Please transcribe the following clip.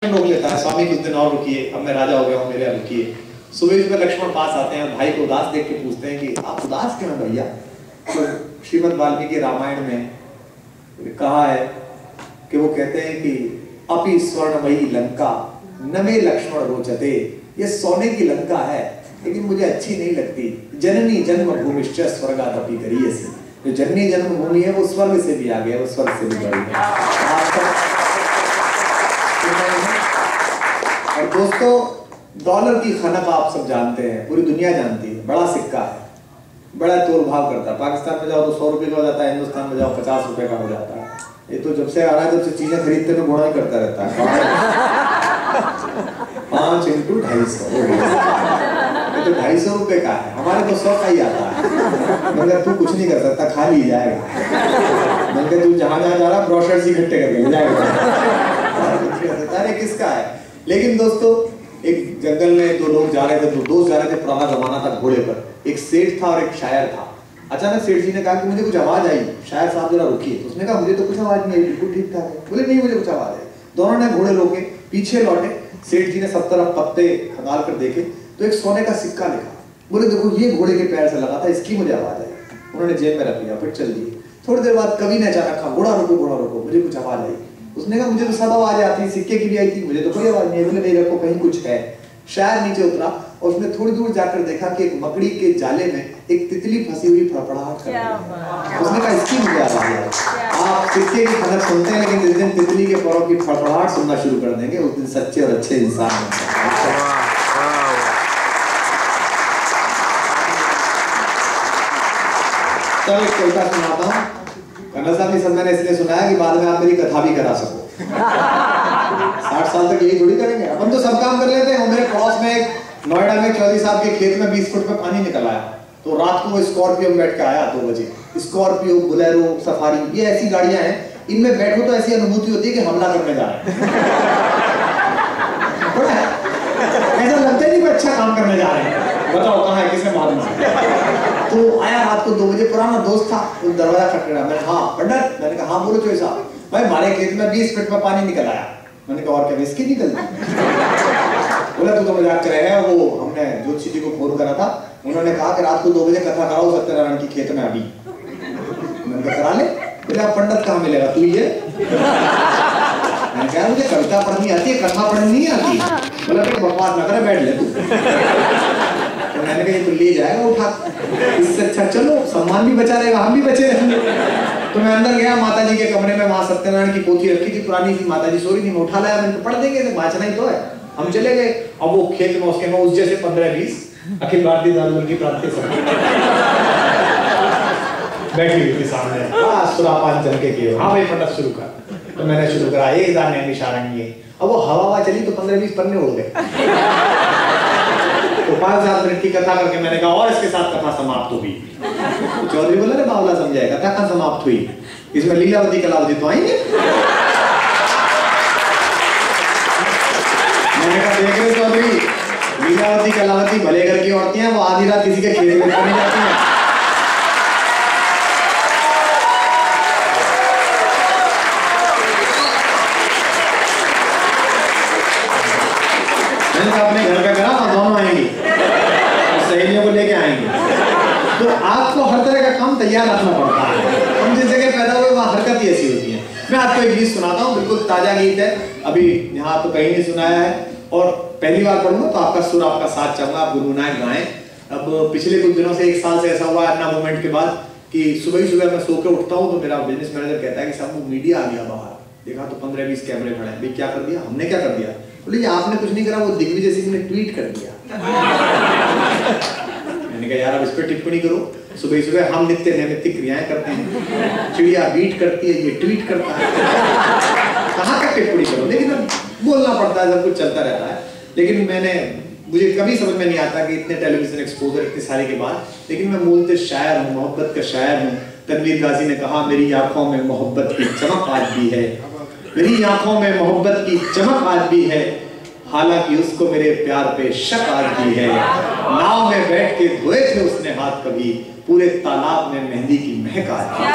रोक लेता है, स्वामी कुछ दिन और रुकिए, अब मैं राजा हो गया हूँ, मेरे यहाँ रुकिए। सुबह सुबह लक्ष्मण पास आते हैं, भाई को उदास देख के पूछते हैं कि आप उदास क्यों हैं भैया? तो श्रीमद् वाल्मीकि रामायण में कहा है कि वो कहते हैं कि अपि स्वर्णमयी लंका न मे लक्ष्मण रोचते, ये सोने की लंका है लेकिन मुझे अच्छी नहीं लगती। जननी जन्म भूमिश्च स्वर्गादपि गरीयसी, जो जननी जन्म भूमि है वो स्वर्ग से भी आगे है, वो स्वर्ग से भी बड़ी है। और दोस्तों, डॉलर की खनक आप सब जानते हैं, पूरी दुनिया जानती है, बड़ा सिक्का है, बड़ा तोल भाव करता है। पाकिस्तान में जाओ तो 100 रुपए का हो जाता है, हिंदुस्तान में जाओ 50 रुपए का हो जाता है। ये तो जब से आ रहा है तब से चीजें खरीदते में गुणा ही करता रहता है। 5 × 250, ये तो 250 रुपए का है, हमारे तो 100 का ही आता है। मगर तू कुछ नहीं कर सकता, खा ली जाएगा। मगर तू जहां जहां जा रहा ब्रोशर्स इकट्ठे करके ले जाएगा। अरे किसका है? लेकिन दोस्तों, एक जंगल में 2 लोग जा रहे थे, 2 दोस्त जा रहे थे, पुराना जमाना था, घोड़े पर। एक सेठ था और एक शायर था। अचानक सेठ जी ने कहा कि मुझे कुछ आवाज आई, शायर साहब जरा रुकिए। तो उसने कहा मुझे तो कुछ आवाज नहीं आई, बिल्कुल ठीक ठाक है। बोले नहीं, मुझे कुछ आवाज आई। दोनों ने घोड़े रोके, पीछे लौटे। सेठ जी ने सब तरफ पत्ते खंगाल कर देखे तो एक सोने का सिक्का लिखा। बोले देखो, ये घोड़े के पैर से लगा था, इसकी मुझे आवाज आई। उन्होंने जेब में रख लिया, फिर चल दिए। थोड़ी देर बाद कवि ने अचानक कहा घोड़ा रोको, मुझे कुछ आवाज आई। उसने कहा मुझे तो सब आवाज आती है, सिक्के की भी आई थी, मुझे तो कोई आवाज नहीं। बोले नहीं रखो, कहीं कुछ है। शायर नीचे उतरा और उसने थोड़ी दूर जाकर देखा कि एक मकड़ी के जाले में एक तितली फंसी हुई फड़फड़ाहट कर रही है। उसने कहा इसकी मुझे आवाज आई। आप सिक्के की खनक सुनते हैं, लेकिन जिस दिन तितली के पैरों की फड़फड़ाहट सुनना शुरू कर देंगे, उस दिन सच्चे और अच्छे इंसान होंगे। चलो एक कविता सुनाता हूँ। कन्ना साहब ये सब मैंने इसलिए सुनाया कि बाद में आप मेरी कथा भी करा सको। 60 साल तक यही थोड़ी करेंगे, अपन तो सब काम कर लेते हैं। मेरे पड़ोस में एक नोएडा में चौधरी साहब के खेत में 20 फुट पे पानी निकल आया, तो रात को वो स्कॉर्पियो में बैठ के आया 2 बजे। स्कॉर्पियो, बोलेरो, सफारी, ये ऐसी गाड़ियां हैं, इनमें बैठो तो ऐसी अनुभूति होती है कि हमला करने जा रहे हैं। ऐसा लगता है नहीं कोई अच्छा काम करने जा रहे हैं। बताओ कहाँ है, किसने मालूम? तो आया रात को 2 बजे, पुराना दोस्त था, वो दरवाजा खटखटा। मैंने हाँ पंडित, मैंने कहा हाँ बोलो चौधरी साहब। भाई हमारे खेत में 20 फुट में पानी निकल आया। मैंने कहा और क्या इसकी निकल? बोला तू तो मजाक कर रहा है। वो हमने ज्योतिषी जी को फोन करा था, उन्होंने कहा कि रात को 2 बजे कथा कराओ सत्यनारायण की खेत में अभी। मैंने कहा करा ले। बोले आप पंडित कहाँ मिलेगा? तू ही है। मैंने कहा मुझे कविता पढ़नी आती है, कथा पढ़नी नहीं आती। बोला बकवास ना करे, बैठ ले तू। तो मैंने कहा ये तो ले जाएगा उठा, इससे अच्छा चलो सम्मान भी बचा रहेगा, हम भी बचे रहेंगे। तो मैं अंदर गया, माता जी के कमरे में वहां सत्यनारायण की पोथी रखी थी, पुरानी सी। माता जी सोरी थी, मैं उठा लाया, मैंने पढ़ देंगे, बाँचना ही तो है। हम चले गए। अब वो खेत में उसके में उस जैसे 15-20 अखिल भारतीय दारुल की प्राप्ति बैठी हुई थी सामने। सुरापान चल के किए, हाँ भाई पंडित शुरू कर। तो मैंने शुरू करा, एक दाने निशारण्य। अब वो हवा चली तो 15-20 पन्ने उड़ गए। तो 5-7 मिनट की कथा करके मैंने कहा और इसके साथ कथा समाप्त होगी। तो चौधरी बोला रे बावला समझाए, कथा कहाँ समाप्त हुई? इसमें लीलावती कलावती तो आएंगे। मैंने कहा देख रहे चौधरी, लीलावती कलावती भले घर की औरतें हैं, वो आधी रात किसी के खेत में खाने जाती हैं। मैंने कहा अपने घर का करा और दोनों आएंगी, सहेलियों को लेके आएंगे। तो आपको हर तरह का काम तैयार रखना पड़ता है। हम जिस जगह पैदा हुए वहाँ हरकत ही ऐसी होती है। मैं आपको एक गीत सुनाता हूँ, बिल्कुल ताजा गीत है, अभी यहाँ तो कहीं नहीं सुनाया है, और पहली बार पढ़ूंगा तो आपका सुर, आपका साथ चाहूंगा, आप गुनगुनाएं गाएं। अब पिछले कुछ दिनों से 1 साल से ऐसा हुआ है अन्ना मूवमेंट के बाद कि सुबह ही सुबह मैं सो के उठता हूँ तो मेरा बिजनेस मैनेजर कहता है कि साहब वो मीडिया आ गया बाहर। देखा तो 15-20 कैमरे खड़े हैं। भाई क्या कर दिया? हमने क्या कर दिया? बोले आपने कुछ नहीं करा, वो दिग्विजय सिंह ने ट्वीट कर दिया। मैंने कहा यार अब इस पर टिप्पणी करो। सुबह सुबह हम नित्य नैमित्तिक क्रियाएं करते हैं, चिड़िया बीट करती है, ये ट्वीट करता है। कहाँ तक टिप्पणी करो? लेकिन अब बोलना पड़ता है, सब कुछ चलता रहता है। लेकिन मुझे कभी समझ में नहीं आता कि इतने टेलीविजन एक्सपोजर इतने सारे के बाद, लेकिन मैं मूलतः शायर हूँ, मोहब्बत का शायर हूँ। तनवीर गाजी ने कहा मेरी आंखों में मोहब्बत की चमक आज भी है, मेरी आंखों में मोहब्बत की चमक आज भी है, हालांकि उसको मेरे प्यार पे शक आज भी है। नाव में बैठ के धोए थे उसने हाथ कभी, पूरे तालाब में मेहंदी की महक आज भी है।